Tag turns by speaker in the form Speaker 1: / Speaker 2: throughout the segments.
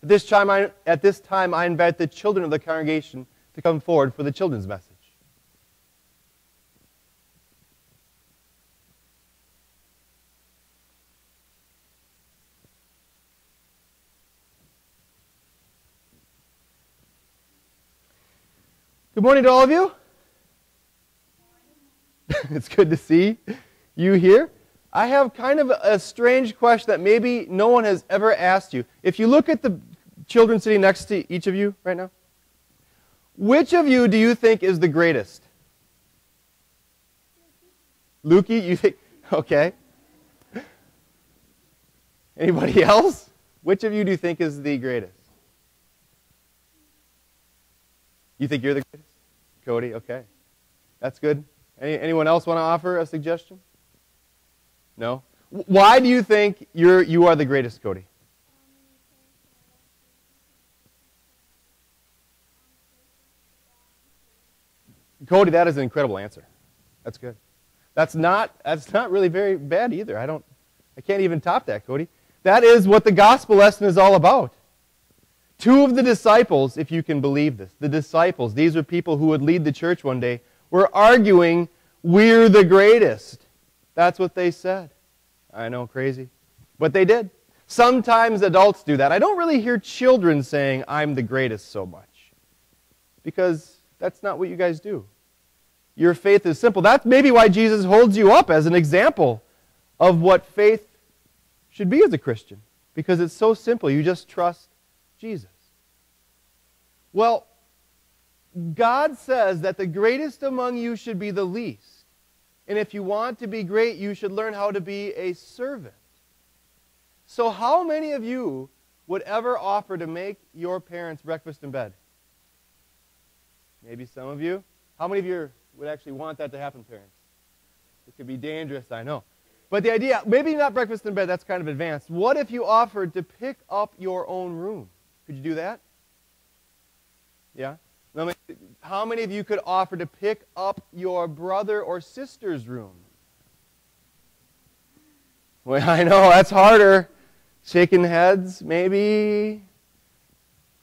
Speaker 1: At this time, I invite the children of the congregation to come forward for the children's message. Good morning to all of you. It's good to see you here. I have kind of a strange question that maybe no one has ever asked you. If you look at the children sitting next to each of you right now, which of you do you think is the greatest? Lukey, you think? Okay. Anybody else? Which of you do you think is the greatest? You think you're the greatest? Cody, okay. That's good. Anyone else want to offer a suggestion? No? Why do you think you are the greatest, Cody? Cody, that is an incredible answer. That's good. That's not really very bad either. I can't even top that, Cody. That is what the gospel lesson is all about. Two of the disciples, if you can believe this, the disciples, these are people who would lead the church one day, were arguing, we're the greatest. That's what they said. I know, crazy. But they did. Sometimes adults do that. I don't really hear children saying, I'm the greatest so much. Because that's not what you guys do. Your faith is simple. That's maybe why Jesus holds you up as an example of what faith should be as a Christian. Because it's so simple. You just trust Jesus. Well, God says that the greatest among you should be the least. And if you want to be great, you should learn how to be a servant. So how many of you would ever offer to make your parents breakfast in bed? Maybe some of you. How many of you would actually want that to happen, parents? It could be dangerous, I know. But the idea, maybe not breakfast in bed, that's kind of advanced. What if you offered to pick up your own room? Could you do that? Yeah? How many of you could offer to pick up your brother or sister's room? Well, I know, that's harder. Shaking heads, maybe.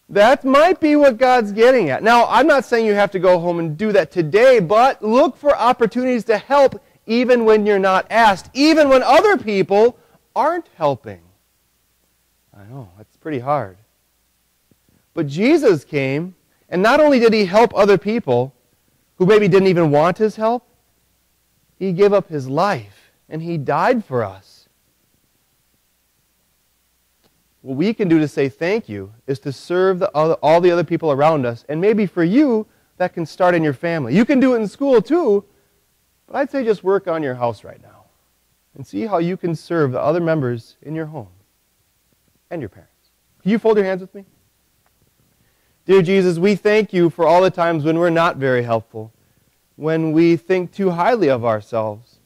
Speaker 1: That might be what God's getting at. Now, I'm not saying you have to go home and do that today, but look for opportunities to help even when you're not asked, even when other people aren't helping. I know, that's pretty hard. But Jesus came, and not only did He help other people who maybe didn't even want His help, He gave up His life, and He died for us. What we can do to say thank you is to serve all the other people around us, and maybe for you, that can start in your family. You can do it in school too, but I'd say just work on your house right now and see how you can serve the other members in your home and your parents. Can you fold your hands with me? Dear Jesus, we thank you for all the times when we're not very helpful, when we think too highly of ourselves.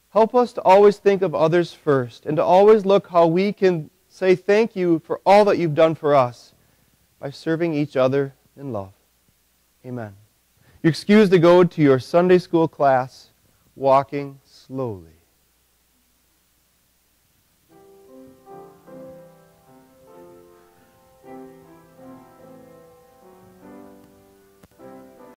Speaker 1: Help us to always think of others first and to always look how we can say thank you for all that you've done for us by serving each other in love. Amen. You're excused to go to your Sunday school class walking slowly.